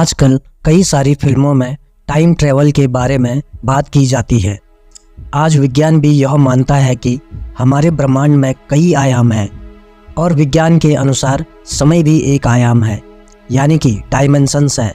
आजकल कई सारी फिल्मों में टाइम ट्रेवल के बारे में बात की जाती है। आज विज्ञान भी यह मानता है कि हमारे ब्रह्मांड में कई आयाम हैं और विज्ञान के अनुसार समय भी एक आयाम है, यानी कि डायमेंशंस है।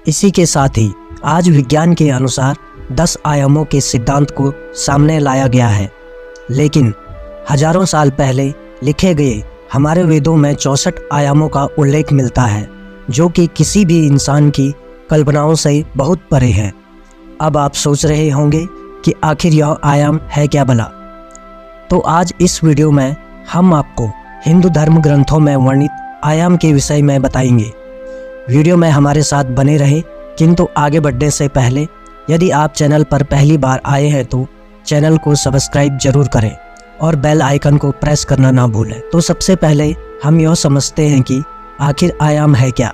इसी के साथ ही आज विज्ञान के अनुसार 10 आयामों के सिद्धांत को सामने लाया गया है, लेकिन हजारों साल पहले लिखे गए हमारे वेदों में 64 आयामों का उल्लेख मिलता है, जो कि किसी भी इंसान की कल्पनाओं से बहुत परे है। अब आप सोच रहे होंगे कि आखिर यह आयाम है क्या भला? तो आज इस वीडियो में हम आपको हिंदू धर्म ग्रंथों में वर्णित आयाम के विषय में बताएंगे। वीडियो में हमारे साथ बने रहे, किंतु आगे बढ़ने से पहले यदि आप चैनल पर पहली बार आए हैं तो चैनल को सब्सक्राइब जरूर करें और बेल आइकन को प्रेस करना ना भूलें। तो सबसे पहले हम यह समझते हैं कि आखिर आयाम है क्या।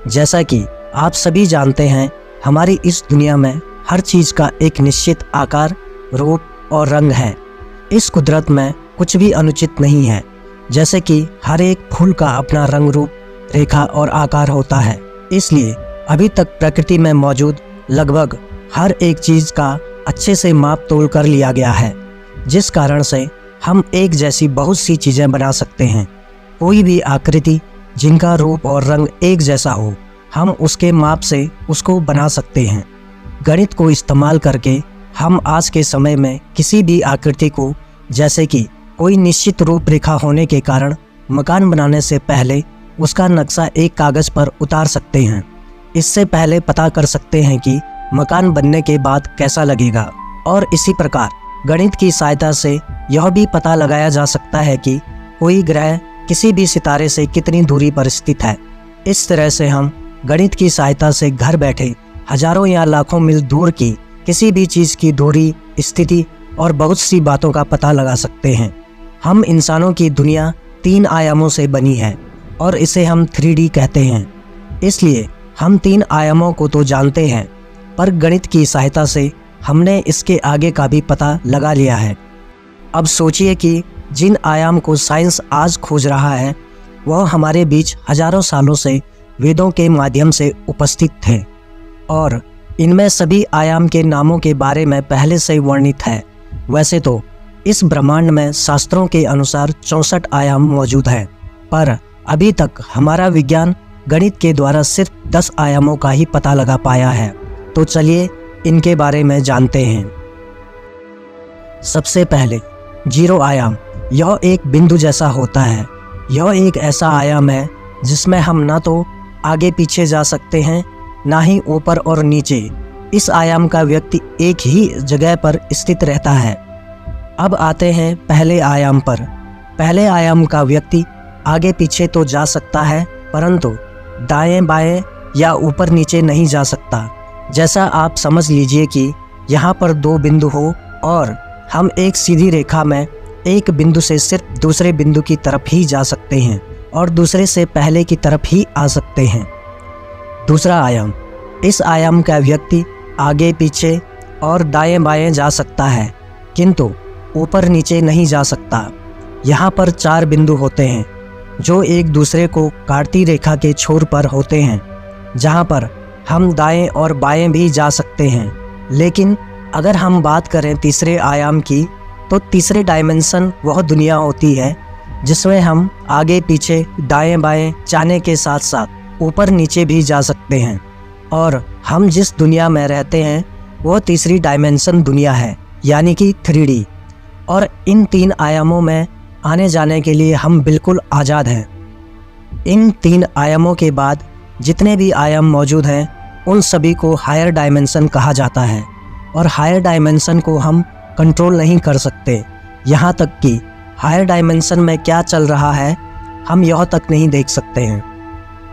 जैसा कि आप सभी जानते हैं, हमारी इस दुनिया में हर चीज़ का एक निश्चित आकार, रूप और रंग है। इस कुदरत में कुछ भी अनुचित नहीं है, जैसे कि हर एक फूल का अपना रंग, रूप, रेखा और आकार होता है। इसलिए अभी तक प्रकृति में मौजूद लगभग हर एक चीज़ का अच्छे से माप तोल कर लिया गया है, जिस कारण से हम एक जैसी बहुत सी चीज़ें बना सकते हैं। कोई भी आकृति जिनका रूप और रंग एक जैसा हो, हम उसके माप से उसको बना सकते हैं। गणित को इस्तेमाल करके हम आज के समय में किसी भी आकृति को, जैसे कि कोई निश्चित रूपरेखा होने के कारण मकान बनाने से पहले उसका नक्शा एक कागज़ पर उतार सकते हैं। इससे पहले पता कर सकते हैं कि मकान बनने के बाद कैसा लगेगा। और इसी प्रकार गणित की सहायता से यह भी पता लगाया जा सकता है कि कोई ग्रह किसी भी सितारे से कितनी दूरी पर स्थित है। इस तरह से हम गणित की सहायता से घर बैठे हजारों या लाखों मील दूर की किसी भी चीज़ की दूरी, स्थिति और बहुत सी बातों का पता लगा सकते हैं। हम इंसानों की दुनिया 3 आयामों से बनी है और इसे हम 3D कहते हैं। इसलिए हम 3 आयामों को तो जानते हैं, पर गणित की सहायता से हमने इसके आगे का भी पता लगा लिया है। अब सोचिए कि जिन आयाम को साइंस आज खोज रहा है, वह हमारे बीच हजारों सालों से वेदों के माध्यम से उपस्थित थे और इनमें सभी आयाम के नामों के बारे में पहले से वर्णित है। वैसे तो इस ब्रह्मांड में शास्त्रों के अनुसार 64 आयाम मौजूद हैं, पर अभी तक हमारा विज्ञान गणित के द्वारा सिर्फ 10 आयामों का ही पता लगा पाया है। तो चलिए इनके बारे में जानते हैं। सबसे पहले 0 आयाम। यह एक बिंदु जैसा होता है। यह एक ऐसा आयाम है जिसमें हम ना तो आगे पीछे जा सकते हैं, ना ही ऊपर और नीचे। इस आयाम का व्यक्ति एक ही जगह पर स्थित रहता है। अब आते हैं पहले आयाम पर। पहले आयाम का व्यक्ति आगे पीछे तो जा सकता है, परंतु दाएं बाएं या ऊपर नीचे नहीं जा सकता। जैसा आप समझ लीजिए कि यहाँ पर 2 बिंदु हो और हम एक सीधी रेखा में एक बिंदु से सिर्फ दूसरे बिंदु की तरफ ही जा सकते हैं और दूसरे से पहले की तरफ ही आ सकते हैं। दूसरा आयाम। इस आयाम का व्यक्ति आगे पीछे और दाएं बाएं जा सकता है, किंतु ऊपर नीचे नहीं जा सकता। यहाँ पर 4 बिंदु होते हैं जो एक दूसरे को काटती रेखा के छोर पर होते हैं, जहाँ पर हम दाएं और बाएं भी जा सकते हैं। लेकिन अगर हम बात करें तीसरे आयाम की, तो तीसरे डायमेंशन वह दुनिया होती है जिसमें हम आगे पीछे, दाएं बाएं जाने के साथ साथ ऊपर नीचे भी जा सकते हैं। और हम जिस दुनिया में रहते हैं वह तीसरी डायमेंशन दुनिया है, यानी कि 3D। और इन 3 आयामों में आने जाने के लिए हम बिल्कुल आज़ाद हैं। इन 3 आयामों के बाद जितने भी आयाम मौजूद हैं, उन सभी को हायर डायमेंशन कहा जाता है और हायर डायमेंशन को हम कंट्रोल नहीं कर सकते। यहाँ तक कि हायर डायमेंशन में क्या चल रहा है, हम यह तक नहीं देख सकते हैं।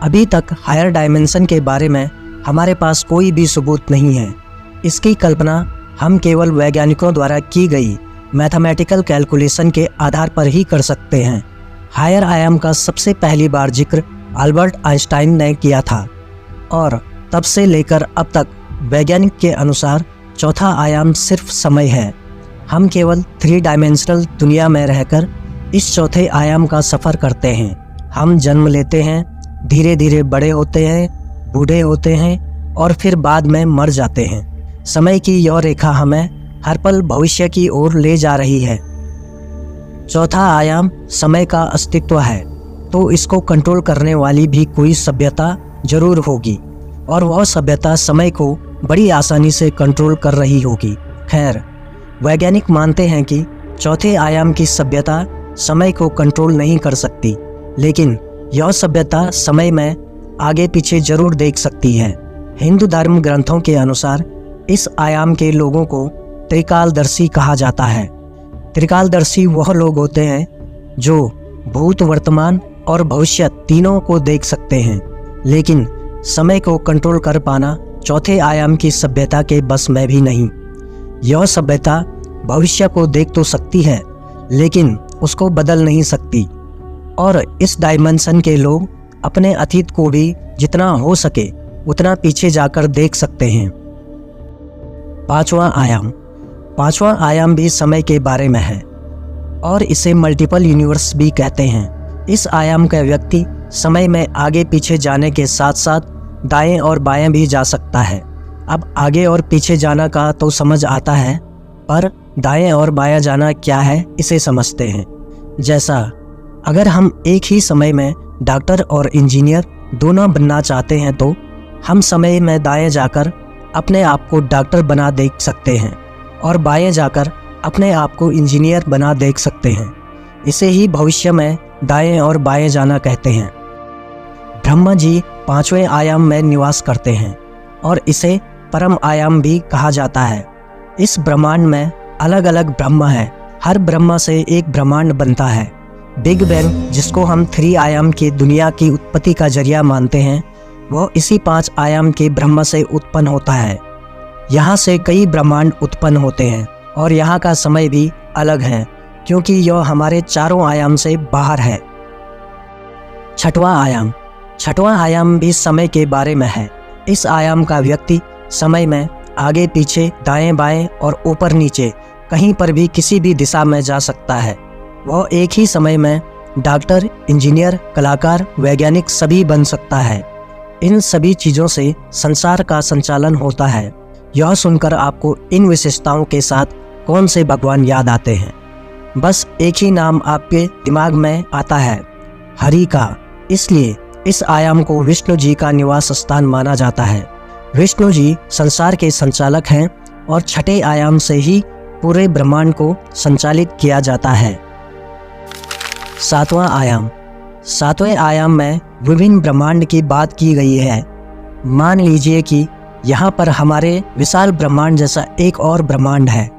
अभी तक हायर डायमेंशन के बारे में हमारे पास कोई भी सबूत नहीं है। इसकी कल्पना हम केवल वैज्ञानिकों द्वारा की गई मैथमेटिकल कैलकुलेशन के आधार पर ही कर सकते हैं। हायर आयाम का सबसे पहली बार जिक्र अल्बर्ट आइंस्टाइन ने किया था और तब से लेकर अब तक वैज्ञानिक के अनुसार चौथा आयाम सिर्फ समय है। हम केवल 3 डायमेंशनल दुनिया में रहकर इस चौथे आयाम का सफ़र करते हैं। हम जन्म लेते हैं, धीरे धीरे बड़े होते हैं, बूढ़े होते हैं और फिर बाद में मर जाते हैं। समय की यह रेखा हमें हर पल भविष्य की ओर ले जा रही है। चौथा आयाम समय का अस्तित्व है, तो इसको कंट्रोल करने वाली भी कोई सभ्यता जरूर होगी और वह सभ्यता समय को बड़ी आसानी से कंट्रोल कर रही होगी। खैर, वैज्ञानिक मानते हैं कि चौथे आयाम की सभ्यता समय को कंट्रोल नहीं कर सकती, लेकिन यह सभ्यता समय में आगे पीछे जरूर देख सकती है। हिंदू धर्म ग्रंथों के अनुसार इस आयाम के लोगों को त्रिकालदर्शी कहा जाता है। त्रिकालदर्शी वह लोग होते हैं जो भूत, वर्तमान और भविष्य तीनों को देख सकते हैं, लेकिन समय को कंट्रोल कर पाना चौथे आयाम की सभ्यता के बस में भी नहीं। यह सभ्यता भविष्य को देख तो सकती है, लेकिन उसको बदल नहीं सकती, और इस डायमेंशन के लोग अपने अतीत को भी जितना हो सके उतना पीछे जाकर देख सकते हैं। पांचवा आयाम भी समय के बारे में है और इसे मल्टीपल यूनिवर्स भी कहते हैं। इस आयाम का व्यक्ति समय में आगे पीछे जाने के साथ साथ दाएं और बाएं भी जा सकता है। अब आगे और पीछे जाना का तो समझ आता है, पर दाएं और बाएं जाना क्या है इसे समझते हैं। जैसा अगर हम एक ही समय में डॉक्टर और इंजीनियर दोनों बनना चाहते हैं, तो हम समय में दाएं जाकर अपने आप को डॉक्टर बना देख सकते हैं और बाएं जाकर अपने आप को इंजीनियर बना देख सकते हैं। इसे ही भविष्य में दाएं और बाएं जाना कहते हैं। ब्रह्मा जी पांचवें आयाम में निवास करते हैं और इसे परम आयाम भी कहा जाता है। इस ब्रह्मांड में अलग अलग ब्रह्म हैं। हर ब्रह्म से एक ब्रह्मांड बनता है। बिग बैंग, जिसको हम 3 आयाम की दुनिया की उत्पत्ति का जरिया मानते हैं, वह इसी 5 आयाम के ब्रह्म से उत्पन्न होता है। यहाँ से कई ब्रह्मांड उत्पन्न होते हैं और यहाँ का समय भी अलग है, क्योंकि यह हमारे चारों आयाम से बाहर है। छठवां आयाम भी समय के बारे में है। इस आयाम का व्यक्ति समय में आगे पीछे, दाएं बाएं और ऊपर नीचे कहीं पर भी किसी भी दिशा में जा सकता है। वह एक ही समय में डॉक्टर, इंजीनियर, कलाकार, वैज्ञानिक सभी बन सकता है। इन सभी चीज़ों से संसार का संचालन होता है। यह सुनकर आपको इन विशेषताओं के साथ कौन से भगवान याद आते हैं? बस एक ही नाम आपके दिमाग में आता है, हरि का। इसलिए इस आयाम को विष्णु जी का निवास स्थान माना जाता है। विष्णु जी संसार के संचालक हैं और छठे आयाम से ही पूरे ब्रह्मांड को संचालित किया जाता है। 7वें आयाम में विभिन्न ब्रह्मांड की बात की गई है। मान लीजिए कि यहाँ पर हमारे विशाल ब्रह्मांड जैसा एक और ब्रह्मांड है,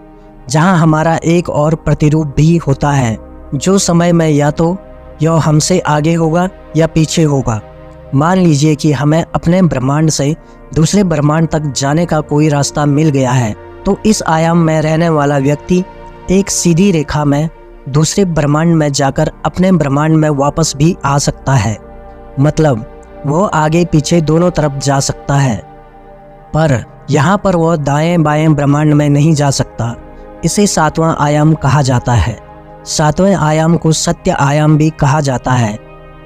जहाँ हमारा एक और प्रतिरूप भी होता है, जो समय में या तो यह हमसे आगे होगा या पीछे होगा। मान लीजिए कि हमें अपने ब्रह्मांड से दूसरे ब्रह्मांड तक जाने का कोई रास्ता मिल गया है, तो इस आयाम में रहने वाला व्यक्ति एक सीधी रेखा में दूसरे ब्रह्मांड में जाकर अपने ब्रह्मांड में वापस भी आ सकता है। मतलब वो आगे पीछे दोनों तरफ जा सकता है, पर यहाँ पर वो दाएं बाएं ब्रह्मांड में नहीं जा सकता। इसे 7वां आयाम कहा जाता है। 7वें आयाम को सत्य आयाम भी कहा जाता है।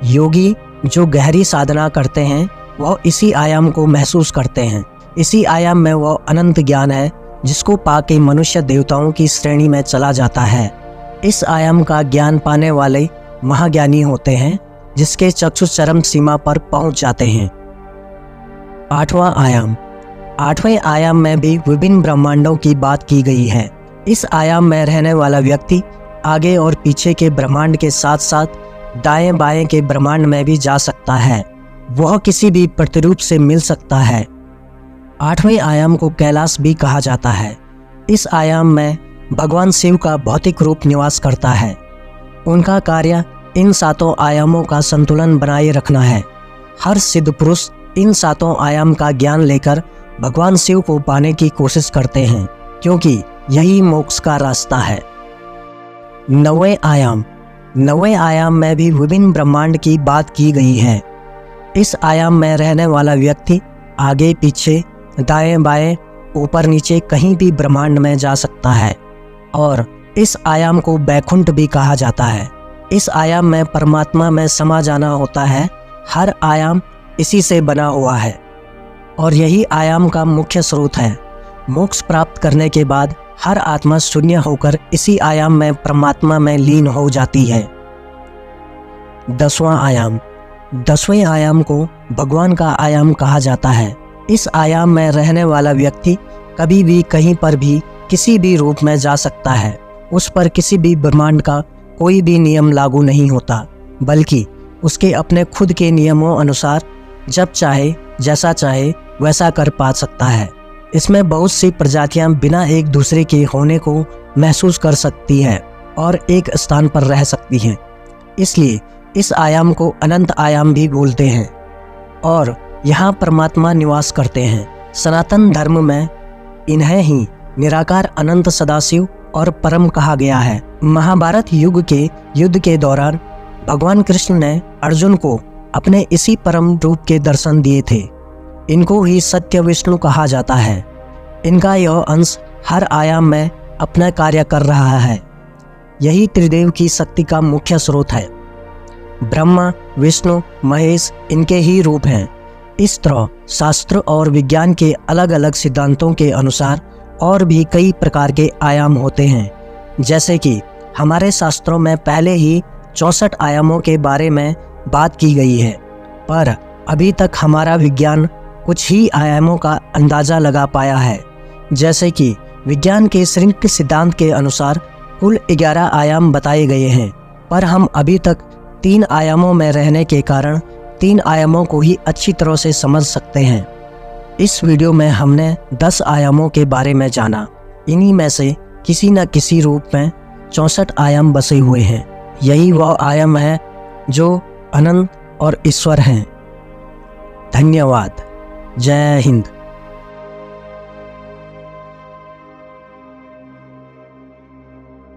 योगी जो गहरी साधना करते हैं वह इसी आयाम को महसूस करते हैं। इसी आयाम में वह अनंत ज्ञान है, जिसको पाके मनुष्य देवताओं की श्रेणी में चला जाता है। इस आयाम का ज्ञान पाने वाले महाज्ञानी होते हैं, जिसके चक्षु चरम सीमा पर पहुंच जाते हैं। 8वें आयाम में भी विभिन्न ब्रह्मांडों की बात की गई है। इस आयाम में रहने वाला व्यक्ति आगे और पीछे के ब्रह्मांड के साथ साथ दाएं बाएं के ब्रह्मांड में भी जा सकता है। वह किसी भी प्रतिरूप से मिल सकता है। 8वें आयाम को कैलाश भी कहा जाता है। इस आयाम में भगवान शिव का भौतिक रूप निवास करता है। उनका कार्य इन 7 आयामों का संतुलन बनाए रखना है। हर सिद्ध पुरुष इन 7 आयाम का ज्ञान लेकर भगवान शिव को पाने की कोशिश करते हैं, क्योंकि यही मोक्ष का रास्ता है। 9वें आयाम में भी विभिन्न ब्रह्मांड की बात की गई है। इस आयाम में रहने वाला व्यक्ति आगे पीछे, दाएं बाएं, ऊपर नीचे कहीं भी ब्रह्मांड में जा सकता है, और इस आयाम को बैकुंठ भी कहा जाता है। इस आयाम में परमात्मा में समा जाना होता है। हर आयाम इसी से बना हुआ है। और यही आयाम का मुख्य स्रोत है। मोक्ष प्राप्त करने के बाद हर आत्मा शून्य होकर इसी आयाम में परमात्मा में लीन हो जाती है। 10वां आयाम। 10वें आयाम को भगवान का आयाम कहा जाता है। इस आयाम में रहने वाला व्यक्ति कभी भी कहीं पर भी किसी भी रूप में जा सकता है। उस पर किसी भी ब्रह्मांड का कोई भी नियम लागू नहीं होता, बल्कि उसके अपने खुद के नियमों अनुसार जब चाहे जैसा चाहे वैसा कर पा सकता है। इसमें बहुत सी प्रजातियां बिना एक दूसरे के होने को महसूस कर सकती हैं और एक स्थान पर रह सकती हैं। इसलिए इस आयाम को अनंत आयाम भी बोलते हैं और यहाँ परमात्मा निवास करते हैं। सनातन धर्म में इन्हें ही निराकार अनंत सदाशिव और परम कहा गया है। महाभारत युग के युद्ध के दौरान भगवान कृष्ण ने अर्जुन को अपने इसी परम रूप के दर्शन दिए थे। इनको ही सत्य विष्णु कहा जाता है। इनका यह अंश हर आयाम में अपना कार्य कर रहा है। यही त्रिदेव की शक्ति का मुख्य स्रोत है। ब्रह्मा, विष्णु, महेश इनके ही रूप हैं। इस तरह शास्त्र और विज्ञान के अलग अलग सिद्धांतों के अनुसार और भी कई प्रकार के आयाम होते हैं। जैसे कि हमारे शास्त्रों में पहले ही 64 आयामों के बारे में बात की गई है, पर अभी तक हमारा विज्ञान कुछ ही आयामों का अंदाज़ा लगा पाया है। जैसे कि विज्ञान के श्रृंखला सिद्धांत के अनुसार कुल 11 आयाम बताए गए हैं, पर हम अभी तक 3 आयामों में रहने के कारण 3 आयामों को ही अच्छी तरह से समझ सकते हैं। इस वीडियो में हमने 10 आयामों के बारे में जाना। इन्हीं में से किसी न किसी रूप में 64 आयाम बसे हुए हैं। यही वह आयाम है जो अनंत और ईश्वर हैं। धन्यवाद। जय हिंद।